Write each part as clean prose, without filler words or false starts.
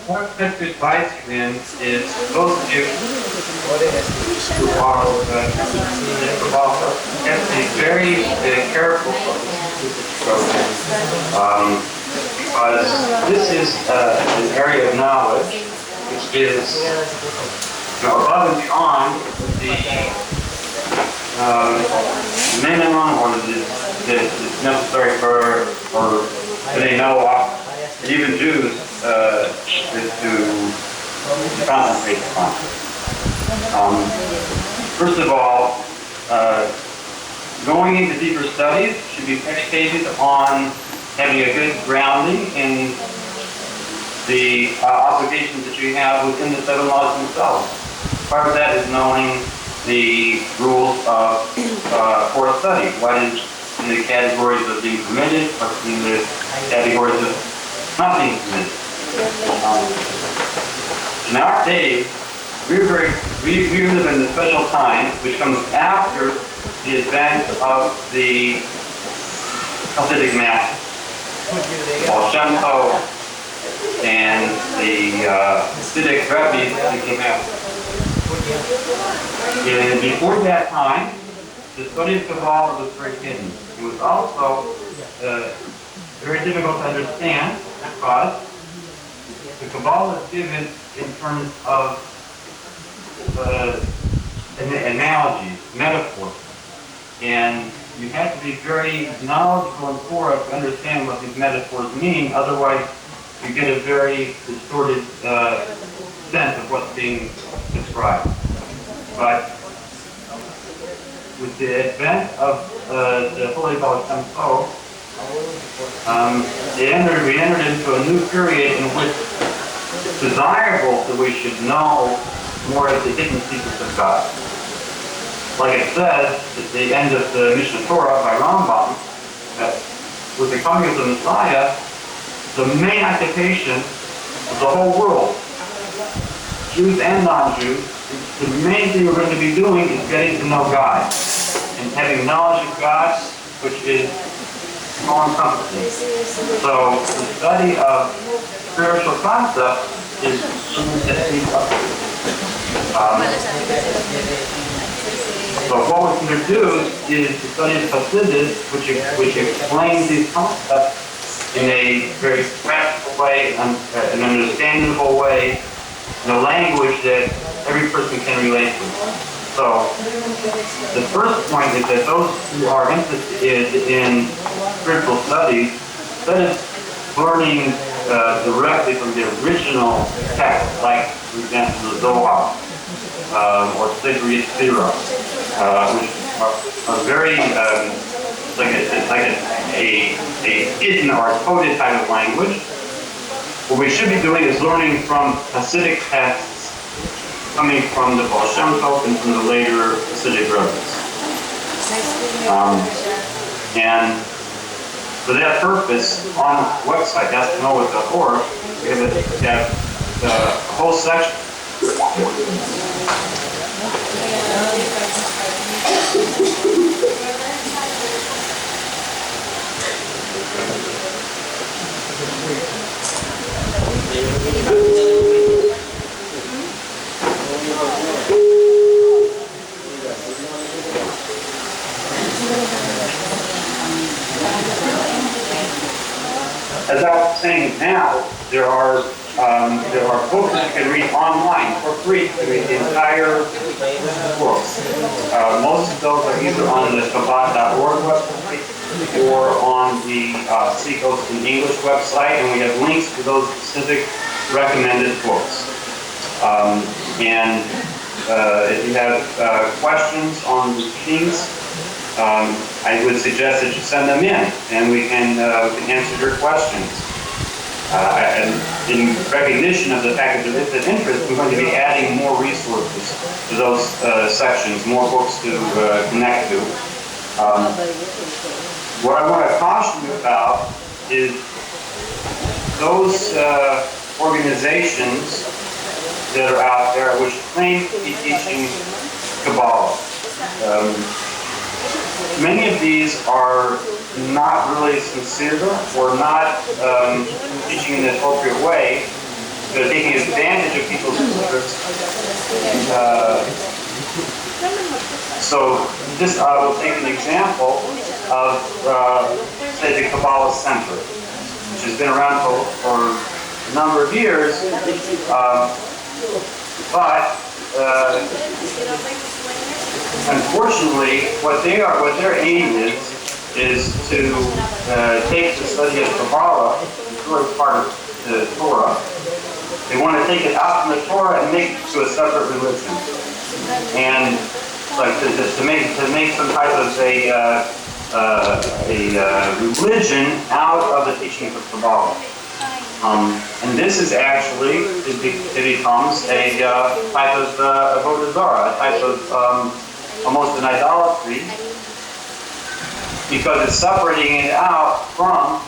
what I'd like to advise you in is those of you who are involved have to be very careful of this program, because this is an area of knowledge which is above and beyond the minimum or the necessary for B'nai Noah and even Jews to concentrate upon. First of all, going into deeper studies should be predicated on having a good grounding in the obligations that you have within the 7 laws themselves. Part of that is knowing the rules of for a study. What is in the categories of being permitted, or in the categories of not being permitted. In our days, we live in a special time which comes after the advent of the Hasidic masters, Ha-Olam, and the Hasidic rabbis that came after. And before that time, the study of Kabbalah was very hidden. It was also very difficult to understand because the Kabbalah is given in terms of analogies, metaphors, and you have to be very knowledgeable and thorough to understand what these metaphors mean. Otherwise, you get a very distorted sense of what's being described. But with the advent of the Holy Baal Shem Tov, we entered into a new period in which it's desirable that we should know more of the hidden secrets of God. Like it says at the end of the Mishnah Torah by Rambam, that with the coming of the Messiah, the main occupation of the whole world, Jews and non-Jews, the main thing we're going to be doing is getting to know God and having knowledge of God, which is all-encompassing. So the study of spiritual concepts is something that speaks up. So what we're going to do is to study Chasidi, which explains these concepts in a very practical way, an understandable way, in a language that every person can relate to. So the first point is that those who are interested in spiritual studies, instead of learning directly from the original text, like, for example, the Zohar or Sifrei Sirah, which are very like a hidden or a coded type of language. What we should be doing is learning from Hasidic texts coming from the Baal Shem Tov and from the later Hasidic rabbis. And for that purpose, on the website, AskNoah.org, we have a whole section. As I was saying now, there are books that you can read online for free. You can read the entire book. Most of those are either on the Chabad.org website or on the Seacoast in English website, and we have links to those specific recommended books. And if you have questions on the teachings, I would suggest that you send them in, and we can answer your questions. And in recognition of the fact that there is an interest, we're going to be adding more resources to those sections, more books to connect to. What I want to caution you about is those organizations that are out there which claim to be teaching Kabbalah. Many of these are not really sincere or not teaching in the appropriate way, they're taking advantage of people's ignorance. So this, I will take an example of, say, the Kabbalah Center, which has been around for a number of years, but unfortunately, what their aim is to take the study of Kabbalah, which is really part of the Torah. They want to take it out from the Torah and make it to a separate religion, and like to make some type of a religion out of the teachings of Kabbalah. And this is actually, it becomes a type of avodah zarah, a type of almost an idolatry, because it's separating it out from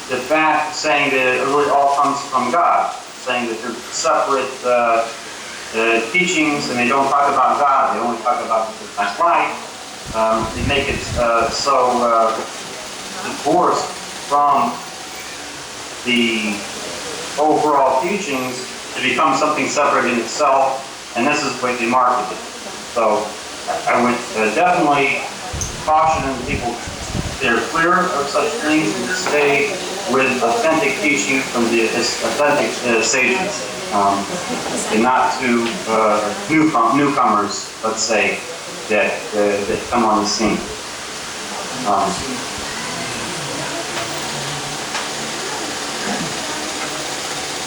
the fact, saying that it really all comes from God, saying that they're separate teachings, and they don't talk about God, they only talk about the past life. They make it so divorced from the overall teachings to become something separate in itself, and this is what they marketed. So I would definitely caution people that are clear of such things and stay with authentic teaching from the authentic sages, and not to newcomers, let's say, that come on the scene.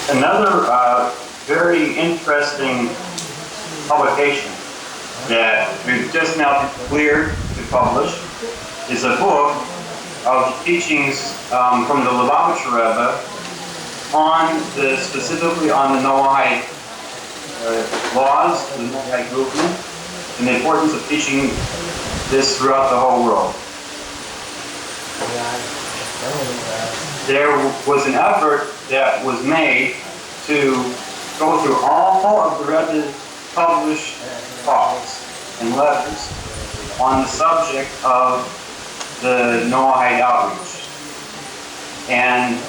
Another very interesting publication that we've just now cleared to publish is a book of teachings from the Lubavitcher Rebbe specifically on the Noahide laws, the Noahide movement, and the importance of teaching this throughout the whole world. There was an effort that was made to go through all of the Rebbe's published talks and letters on the subject of the Noahide outreach. And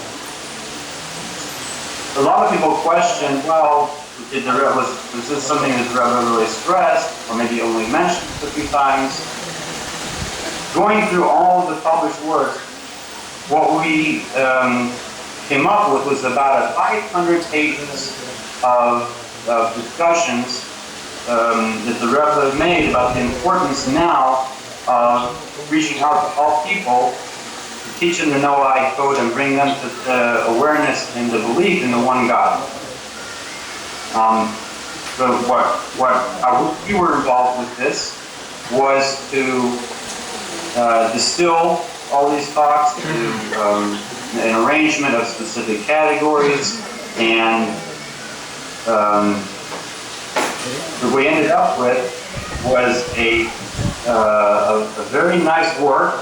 a lot of people question, well, was this something that the Rebbe really stressed, or maybe only mentioned a few times? Going through all of the published works, what we came up with was about 500 pages of discussions that the Rebbe made about the importance now of reaching out to all people, to teach them the Noahide code and bring them to the awareness and the belief in the one God. So how we were involved with this was to distill all these talks into an arrangement of specific categories, and what we ended up with was a very nice work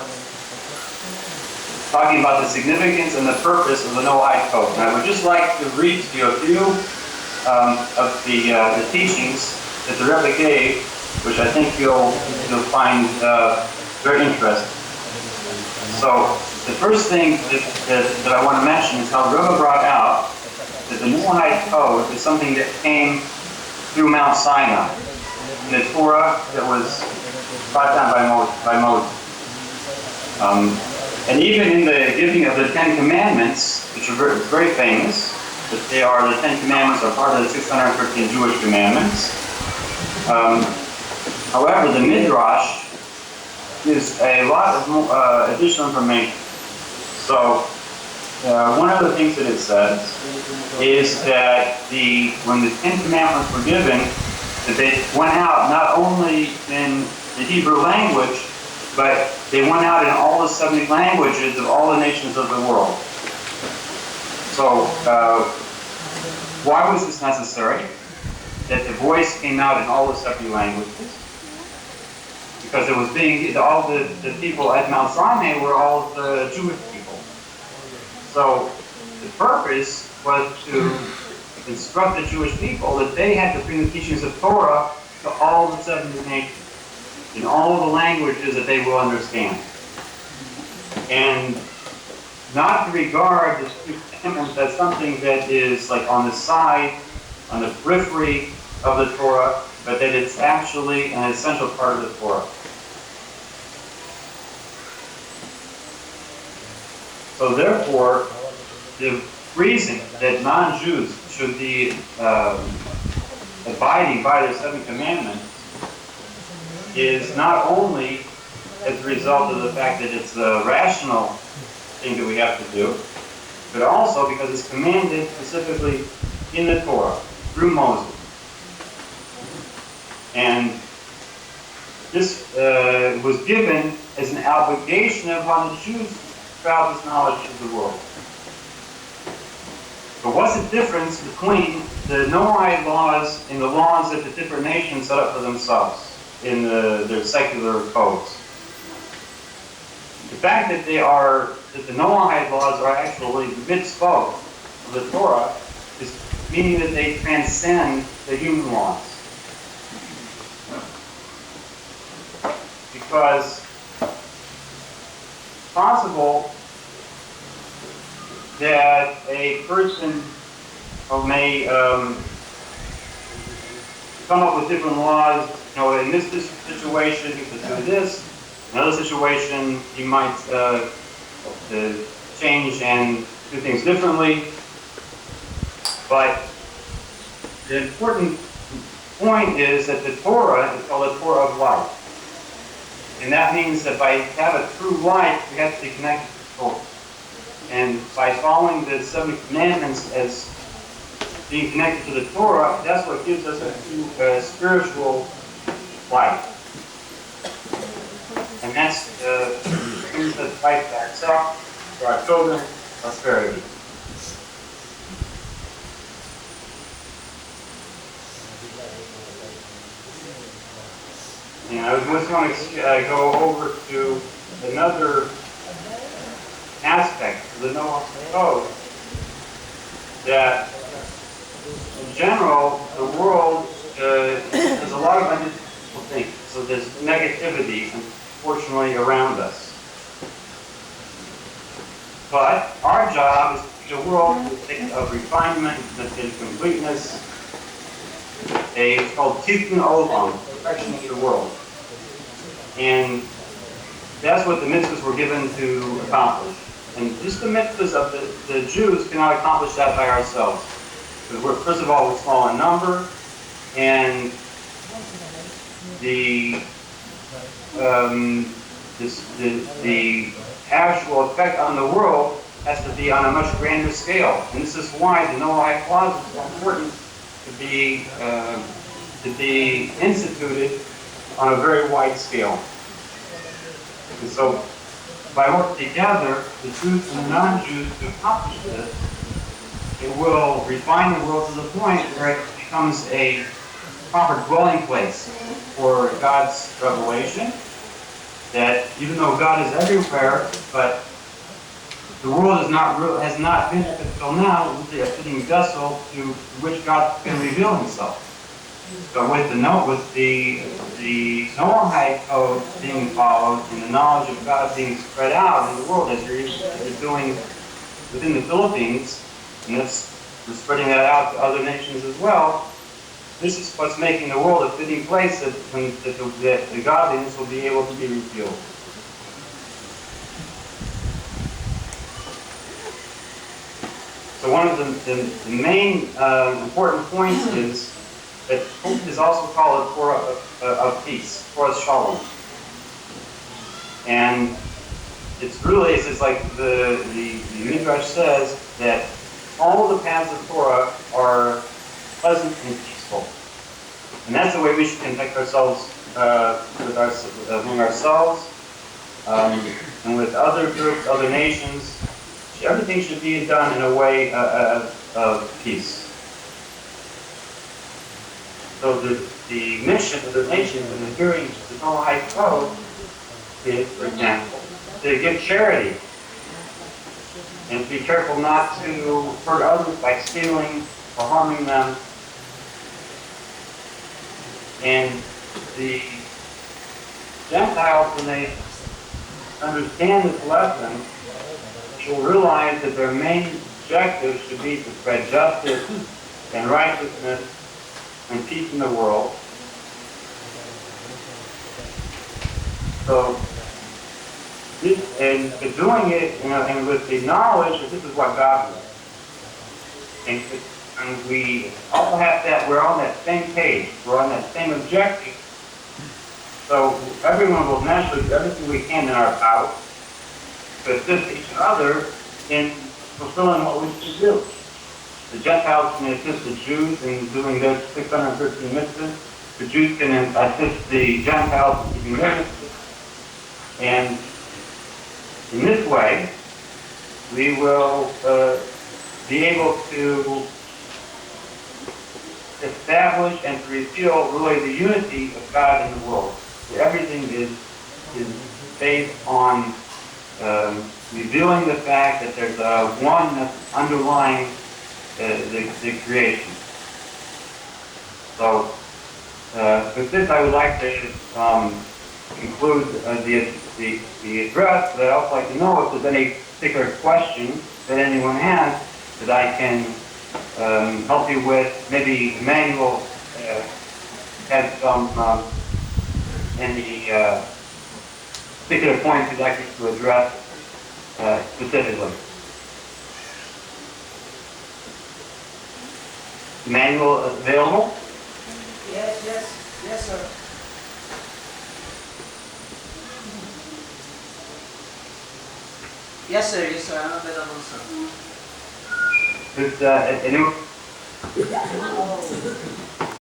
talking about the significance and the purpose of the Noahide code. And I would just like to read to you a few of the teachings that the Rebbe gave, which I think you'll find very interesting. So the first thing that I want to mention is how the Rebbe brought out that the Noahide code is something that came through Mount Sinai, in the Torah that was brought down by Moses. And even in the giving of the Ten Commandments, which are very famous, that they are, the Ten Commandments are part of the 613 Jewish commandments. However, the Midrash gives a lot of additional information. So, one of the things that it says is that when the Ten Commandments were given, that they went out not only in the Hebrew language, but they went out in all the 70 languages of all the nations of the world. So, why was this necessary? That the voice came out in all the 70 languages? Because it was all the people at Mount Sinai were all the Jewish people. So, the purpose was to instruct the Jewish people that they had to bring the teachings of Torah to all the 70 nations, in all the languages that they will understand. And not to regard the commandments as something that is like on the side, on the periphery of the Torah, but that it's actually an essential part of the Torah. So therefore, the reason that non-Jews should be abiding by the seven commandments is not only as a result of the fact that it's a rational thing that we have to do, but also because it's commanded specifically in the Torah through Moses. And this was given as an obligation upon the Jews throughout this knowledge of the world. But what's the difference between the Noahide laws and the laws that the different nations set up for themselves in their secular codes? The fact that the Noahide laws are actually the mitzvot of the Torah is meaning that they transcend the human laws. Because it's possible that a person may come up with different laws. In this situation, he could do this. In another situation, he might change and do things differently. But the important point is that the Torah is called the Torah of life. And that means that by having a true life, we have to be connected to the Torah. And by following the seven commandments as being connected to the Torah, that's what gives us a spiritual life. And that's things that fight for ourselves, for our children, prosperity. And I was just going to go over to another aspect of the Noah code, that in general, the world has a lot of unusual things. So there's negativity, unfortunately, around us. But our job is to make a world of refinement and completeness. It's called Ha-Olam, perfection of the world. And that's what the mitzvahs were given to accomplish. And just the mitzvahs of the Jews cannot accomplish that by ourselves. Because we're, first of all, we're small in number, and the actual effect on the world has to be on a much grander scale. And this is why the Noahide clause is so important to be instituted on a very wide scale. And so, by working together, the Jews and the non-Jews, to accomplish this, it will refine the world to the point where it becomes a proper dwelling place for God's revelation. That even though God is everywhere, but the world has not been until now a fitting vessel to which God can reveal Himself. But with the Noahide code being followed and the knowledge of God being spread out in the world, as you're doing within the Philippines, and we're spreading that out to other nations as well, this is what's making the world a fitting place that the godliness will be able to be revealed. So one of the main important points is that hope is also called a Torah of peace, Torah Shalom. And it's like the Midrash says that all the paths of Torah are pleasant and peaceful. And that's the way we should conduct ourselves among ourselves and with other groups, other nations. Everything should be done in a way of peace. So the mission of the nation in adhering to the Noahide code is, for example, to give charity and to be careful not to hurt others by stealing or harming them. And the Gentiles, when they understand this lesson, will realize that their main objective should be to spread justice and righteousness and peace in the world. So, and doing it, and with the knowledge that this is what God wants. And we also have that, we're on that same page, we're on that same objective. So everyone will naturally do everything we can in our power to assist each other in fulfilling what we should do. The Gentiles can assist the Jews in doing their 613 mitzvahs. The Jews can assist the Gentiles in keeping their mitzvahs. And in this way, we will be able to establish and to reveal really the unity of God in the world. So everything is based on revealing the fact that there's a oneness underlying the creation. So with this, I would like to conclude the address, but I'd also like to know if there's any particular question that anyone has that I can help you with. Maybe Emmanuel has some any particular points you'd like me to address specifically. Emmanuel available? Yes, sir. Yes, sir, I'm available, sir. Anyone?